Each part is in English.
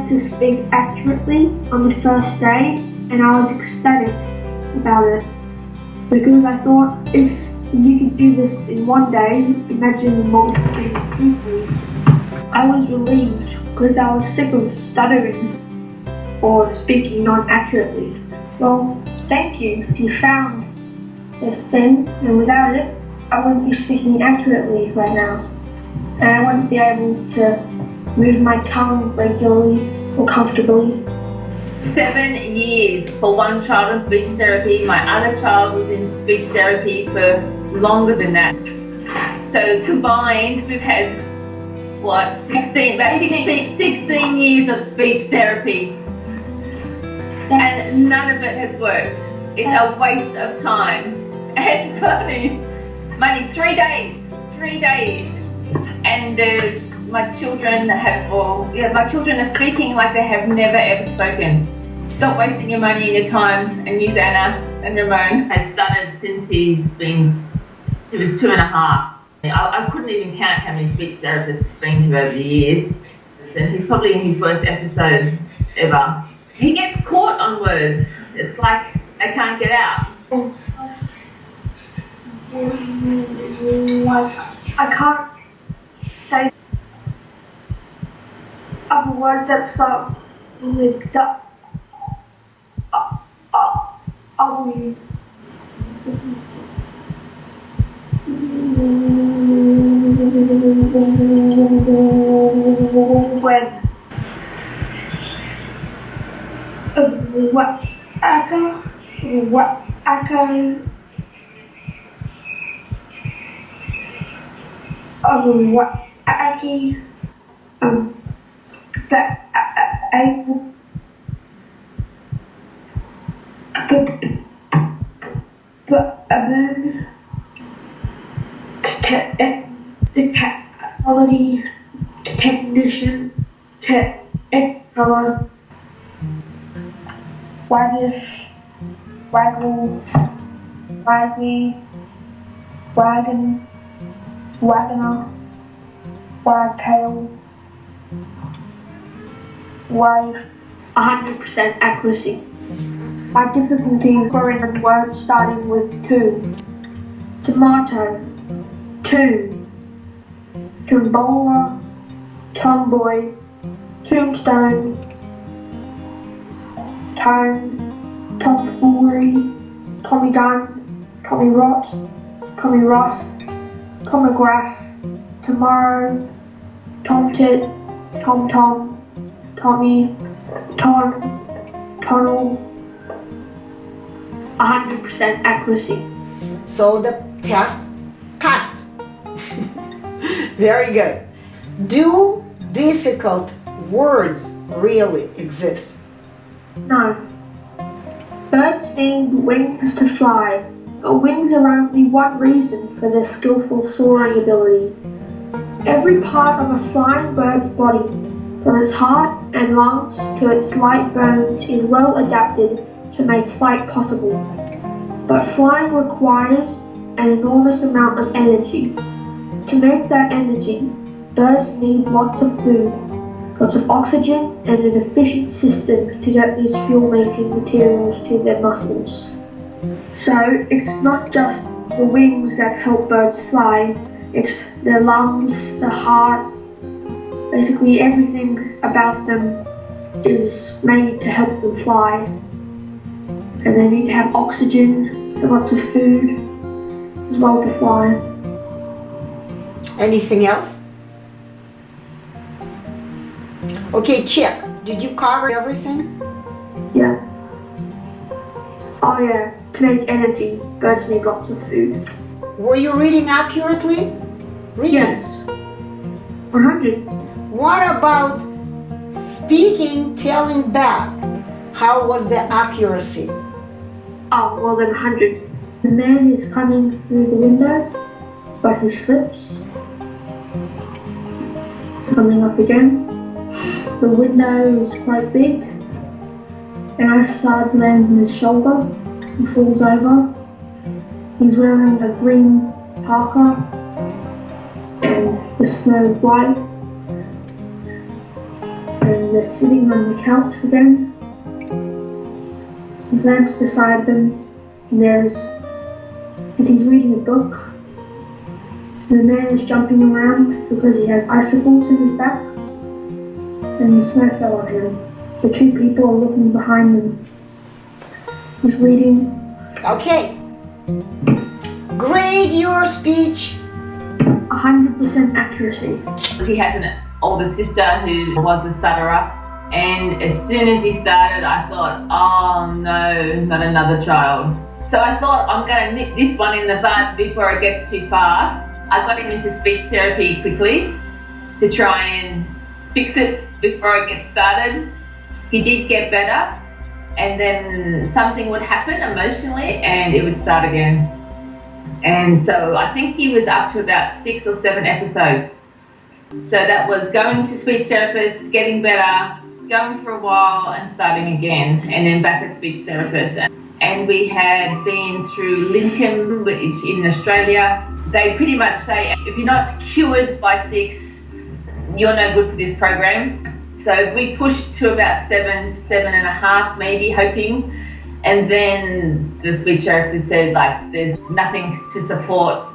learned to speak accurately on the first day, and I was ecstatic about it because I thought, if you could do this in one day, imagine multiple pupils. I was relieved because I was sick of stuttering or speaking non-accurately. Well, thank you. You found this thing, and without it, I wouldn't be speaking accurately right now. And I wouldn't be able to move my tongue regularly or comfortably. 7 years for one child in speech therapy. My other child was in speech therapy for longer than that. So combined, we've had, what, 16 years of speech therapy. And none of it has worked. It's a waste of time. It's funny. Money, 3 days. And my children are speaking like they have never ever spoken. Stop wasting your money and your time and use Anna. And Ramon has stuttered since he was 2.5. I couldn't even count how many speech therapists it's been to over the years. So he's probably in his worst episode ever. He gets caught on words. It's like they can't get out. I can't say a word that starts with the technology technician waggish waggles waggy wagon wagoner wagtail wave 100% accuracy. My difficulty is growing in words starting with two. Tomato, tomb, tombola, tomboy, tombstone, tone, tomfoolery, Tommy gun, Tommy rot, Tommy Ross, Tomograss, tomorrow, tomtit, tom-tom, Tommy, tunnel, 100% accuracy. So the test passed. Very good. Do difficult words really exist? No. Birds need wings to fly, but wings are only one reason for their skillful soaring ability. Every part of a flying bird's body, from its heart and lungs to its light bones, is well adapted to make flight possible. But flying requires an enormous amount of energy. To make that energy, birds need lots of food, lots of oxygen, and an efficient system to get these fuel-making materials to their muscles. So it's not just the wings that help birds fly, it's their lungs, the heart, basically everything about them is made to help them fly. And they need to have oxygen and lots of food as well to fly. Anything else? Okay, check. Did you cover everything? Yeah. Oh yeah, to make energy, birds need lots of food. Were you reading accurately? Reading? Yes. 100. What about speaking, telling back? How was the accuracy? Oh, more than 100. The man is coming through the window, but he slips. Coming up again. The window is quite big, and outside lands on his shoulder. He falls over. He's wearing a green parka, and the snow is white. And they're sitting on the couch again. He lands beside them, and he's reading a book. The man is jumping around because he has icicles in his back, and the snow fell on him. The two people are looking behind them. He's reading. Okay. Grade your speech. 100% accuracy. He has an older sister who was a stutterer, and as soon as he started, I thought, oh no, not another child. So I thought, I'm going to nip this one in the bud before it gets too far. I got him into speech therapy quickly to try and fix it before it gets started. He did get better, and then something would happen emotionally and it would start again. And so I think he was up to about 6 or 7 episodes. So that was going to speech therapists, getting better, going for a while and starting again, and then back at speech therapist. And we had been through Lincoln, which in Australia, they pretty much say if you're not cured by 6, you're no good for this program. So we pushed to about 7, 7.5 maybe, hoping. And then the speech therapist said, like, there's nothing to support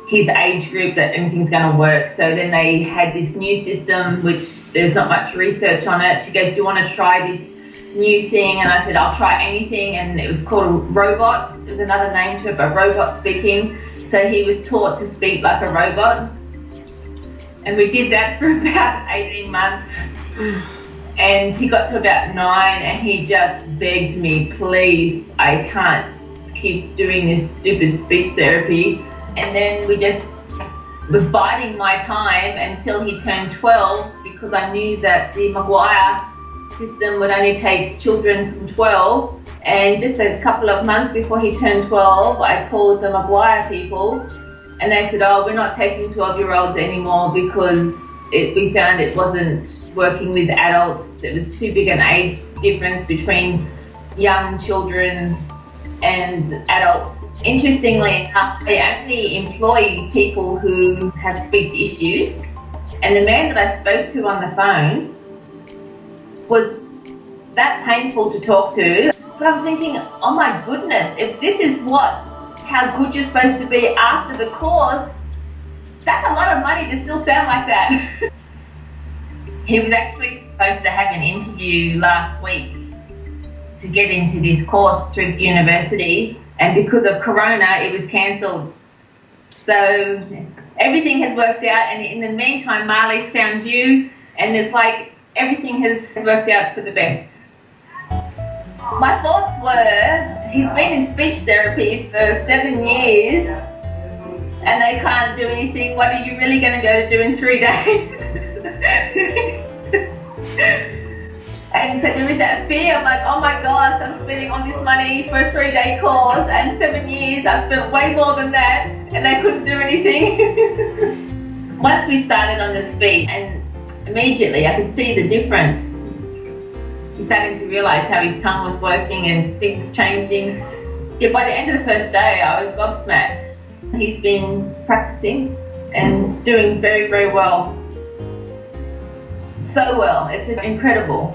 his age group that everything's going to work. So then they had this new system, which there's not much research on it. She goes, do you want to try this new thing? And I said, I'll try anything. And it was called a robot. There's another name to it, but robot speaking. So he was taught to speak like a robot. And we did that for about 18 months. And he got to about 9 and he just begged me, please, I can't keep doing this stupid speech therapy. And then we just was biding my time until he turned 12, because I knew that the Maguire system would only take children from 12. And just a couple of months before he turned 12, I called the Maguire people and they said, oh, we're not taking 12-year-olds anymore because we found it wasn't working with adults. It was too big an age difference between young children and adults. Interestingly enough, they only employ people who have speech issues. And the man that I spoke to on the phone was that painful to talk to. But I'm thinking, oh my goodness, if this is how good you're supposed to be after the course, that's a lot of money to still sound like that. He was actually supposed to have an interview last week to get into this course through the university, and because of Corona, it was cancelled. So everything has worked out, and in the meantime, Marley's found you, and it's like everything has worked out for the best. My thoughts were, he's been in speech therapy for 7 years and they can't do anything. What are you really going to go to do in 3 days? And so there is that fear. I'm like, oh my gosh, I'm spending all this money for a 3-day course, and 7 years I've spent way more than that and they couldn't do anything. Once we started on the speech, and immediately I could see the difference. He's starting to realise how his tongue was working and things changing. Yeah, by the end of the first day, I was gobsmacked. He's been practising and doing very, very well. So well. It's just incredible.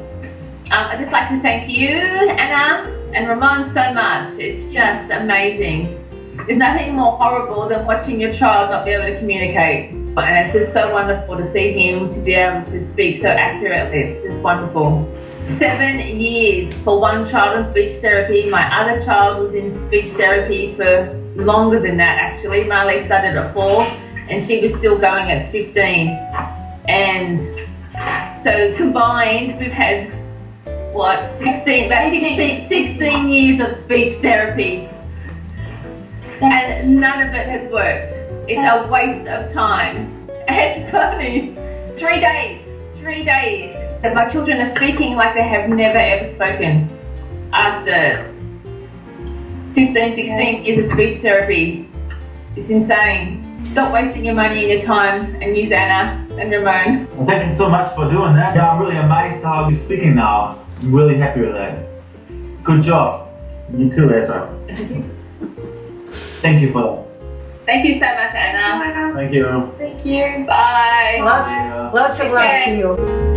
I'd just like to thank you, Anna, and Ramon so much. It's just amazing. There's nothing more horrible than watching your child not be able to communicate. And it's just so wonderful to see him to be able to speak so accurately. It's just wonderful. 7 years for one child in speech therapy. My other child was in speech therapy for longer than that, actually. Marley started at 4 and she was still going at 15. And so combined, we've had, 16 years of speech therapy. And none of it has worked. It's a waste of time. It's funny. 3 days. 3 days. My children are speaking like they have never ever spoken after 15, 16 years of speech therapy. It's insane. Stop wasting your money and your time and use Anna and Ramon. Well, thank you so much for doing that. Yeah, I'm really amazed how you're speaking now. I'm really happy with that. Good job. You too, Ezra. Thank you for that. Thank you so much, Anna. Thank you. Thank you. Bye. Lots of love to you.